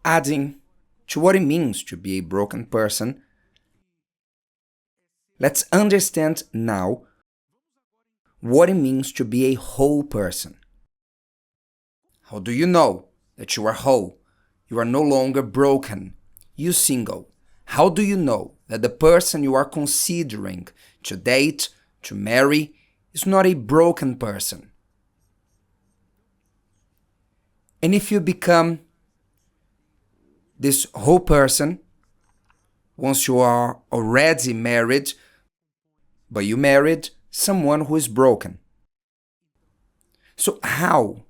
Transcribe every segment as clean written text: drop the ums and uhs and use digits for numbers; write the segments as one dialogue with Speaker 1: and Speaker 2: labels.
Speaker 1: adding to what it means to be a broken person, let's understand now what it means to be a whole person. How do you know that you are whole? You are no longer broken. You single. How do you know that the person you are considering to date, to marry, is not a broken person? And if you become this whole person once you are already married, but you married someone who is broken. So how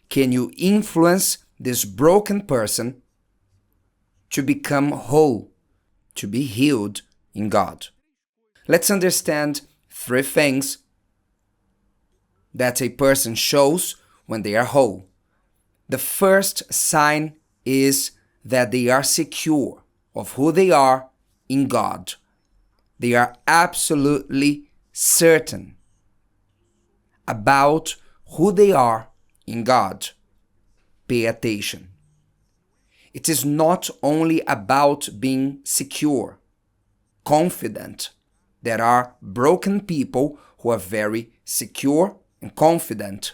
Speaker 1: can you influence this broken person to become whole, to be healed in God? Let's understand 3 things that a person shows when they are whole. The first sign is that they are secure of who they are in God. They are absolutely certain about who they are in God. Pay attention. It is not only about being secure, confident. There are broken people who are very secure and confident,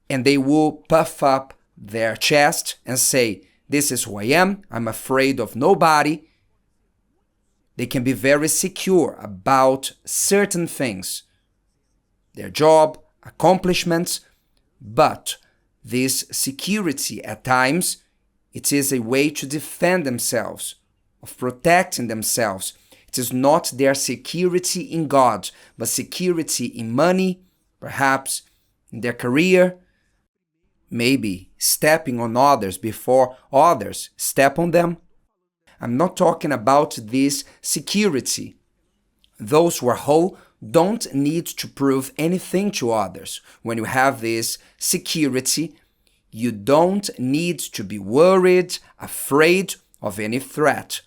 Speaker 1: and they will puff up their chest and say, "This is who I am, I'm afraid of nobody." They can be very secure about certain things, their job, accomplishments, but this security at times, it is a way to defend themselves, of protecting themselves. It is not their security in God, but security in money, perhaps in their career, maybe stepping on others before others step on them. I'm not talking about this security. Those who are whole don't need to prove anything to others. When you have this security, you don't need to be worried, afraid of any threat.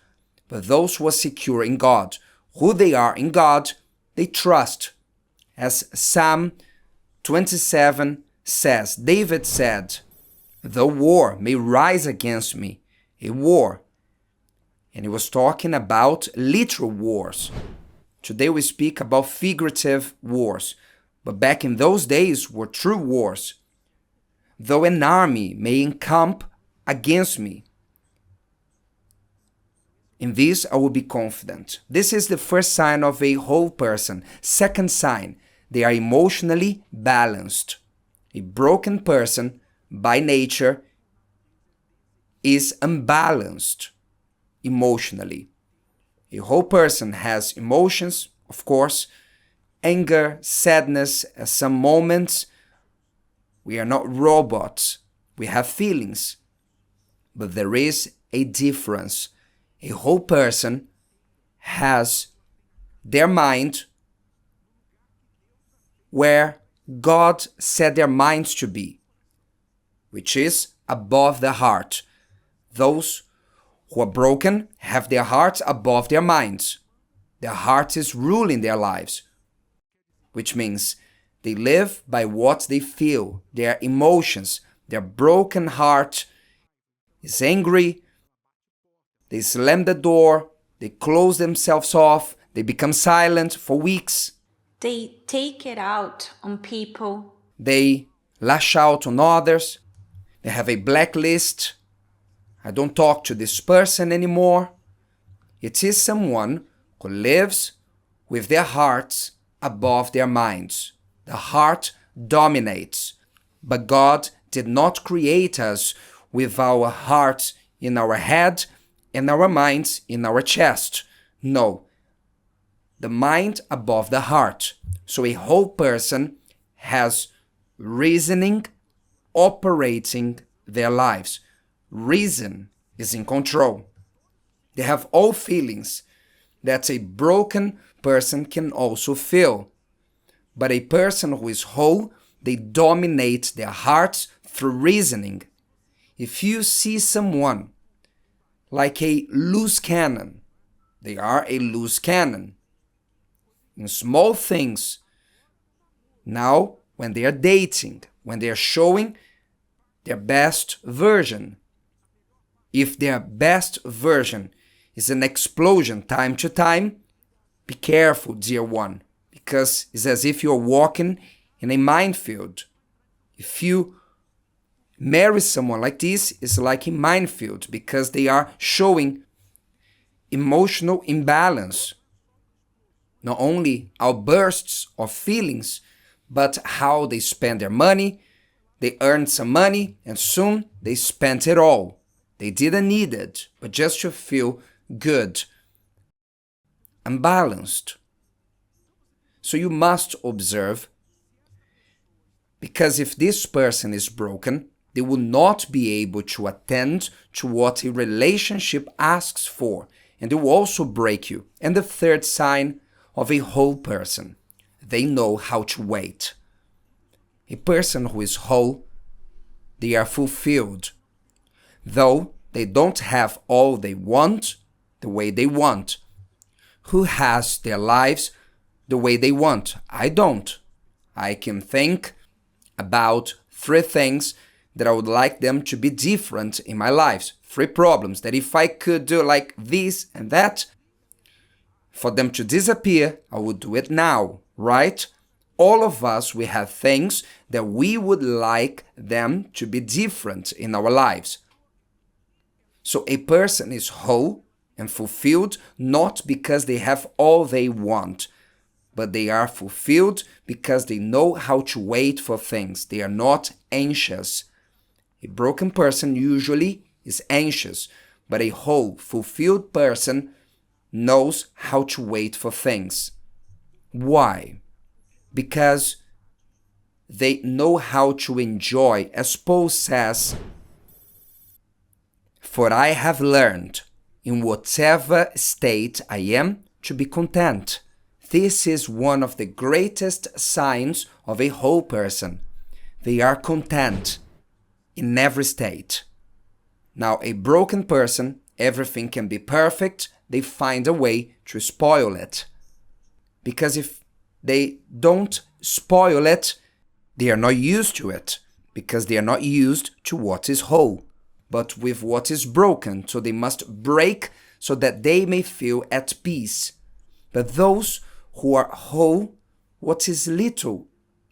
Speaker 1: But those who are secure in God, who they are in God, they trust. As Psalm 27 says, David said, "The war may rise against me," a war. And he was talking about literal wars. Today we speak about figurative wars, but back in those days were true wars. Though an army may encamp against me, in this I will be confident. This is the first sign of a whole person. Second sign, they are emotionally balanced. A broken person, by nature, is unbalanced emotionally. A whole person has emotions, of course, anger, sadness at some moments. We are not robots. We have feelings. But there is a difference. A whole person has their mind where God set their minds to be, which is above the heart. Those who are broken have their hearts above their minds. Their heart is ruling their lives, which means they live by what they feel, their emotions. Their broken heart is angry. They slam the door. They close themselves off. They become silent for weeks.
Speaker 2: They take it out on people.
Speaker 1: They lash out on others. They have a blacklist. I don't talk to this person anymore. It is someone who lives with their hearts above their minds. The heart dominates. But God did not create us with our hearts in our head and our minds in our chest. No. The mind above the heart. So a whole person has reasoning operating their lives. Reason is in control. They have all feelings that a broken person can also feel. But a person who is whole, they dominate their hearts through reasoning. If you see someone like a loose cannon, they are a loose cannon. In small things. Now, when they are dating, when they are showing their best version. If their best version is an explosion time to time, be careful, dear one, because it's as if you're walking in a minefield. If you marry someone like this, it's like a minefield because they are showing emotional imbalance. Not only outbursts of feelings, but how they spend their money. They earned some money and soon they spent it all. They didn't need it, but just to feel good. Unbalanced. So you must observe, because if this person is broken, they will not be able to attend to what a relationship asks for, and they will also break you. And the third sign of a whole person, they know how to wait. A person who is whole, they are fulfilled. Though they don't have all they want the way they want. Who has their lives the way they want? I don't. I can think about 3 things that I would like them to be different in my lives. 3 problems that if I could do like this and that, for them to disappear, I would do it now, right? All of us, we have things that we would like them to be different in our lives. So a person is whole and fulfilled not because they have all they want, but they are fulfilled because they know how to wait for things. They are not anxious. A broken person usually is anxious, but a whole, fulfilled person knows how to wait for things. Why? Because they know how to enjoy, as Paul says, "For I have learned, in whatever state I am, to be content." This is one of the greatest signs of a whole person. They are content in every state. Now, a broken person, everything can be perfect, they find a way to spoil it. Because if they don't spoil it, they are not used to it, because they are not used to what is whole, but with what is broken. So they must break so that they may feel at peace. But those who are whole, what is little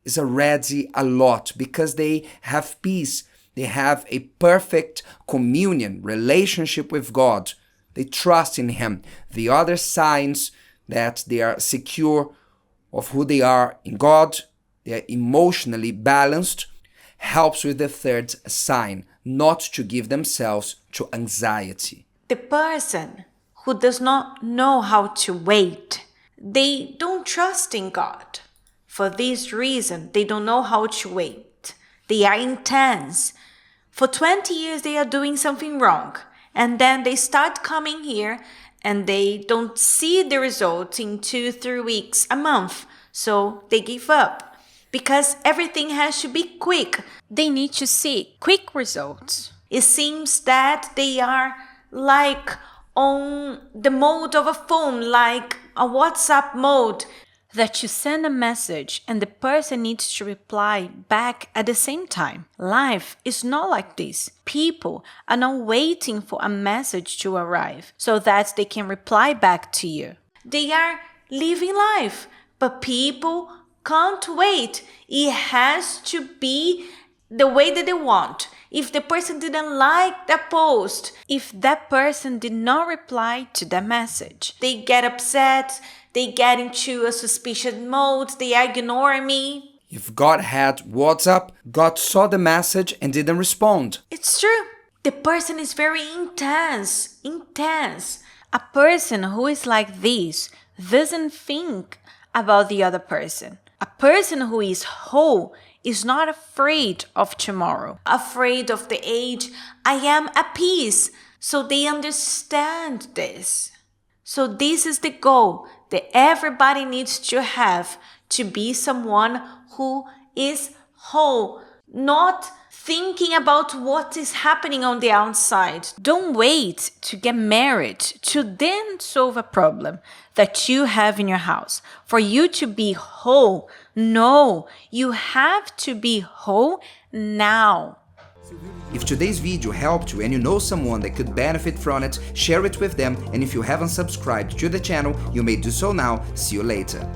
Speaker 1: is already a lot, because they have peace. They have a perfect communion, relationship with God. They trust in Him. The other signs that they are secure of who they are in God, they are emotionally balanced, helps with the third sign, not to give themselves to anxiety.
Speaker 2: The person who does not know how to wait, they don't trust in God. For this reason, they don't know how to wait. They are intense. For 20 years, they are doing something wrong. And then they start coming here and they don't see the results in 2-3 weeks, a month. So they give up because everything has to be quick. They need to see quick results. It seems that they are like on the mode of a phone, like a WhatsApp mode, that you send a message and the person needs to reply back at the same time. Life is not like this. People are not waiting for a message to arrive so that they can reply back to you. They are living life, but people can't wait. It has to be the way that they want. If the person didn't like the post, if that person did not reply to the message, they get upset, they get into a suspicious mode, they ignore me.
Speaker 1: If God had WhatsApp, God saw the message and didn't respond.
Speaker 2: It's true. The person is very intense. A person who is like this doesn't think about the other person. A person who is whole is not afraid of tomorrow, afraid of the age. I am at peace. So they understand this. So this is the goal that everybody needs to have, to be someone who is whole, not thinking about what is happening on the outside. Don't wait to get married to then solve a problem that you have in your house. For you to be whole, no, you have to be whole now.
Speaker 1: If today's video helped you and you know someone that could benefit from it, share it with them, and if you haven't subscribed to the channel, you may do so now. See you later.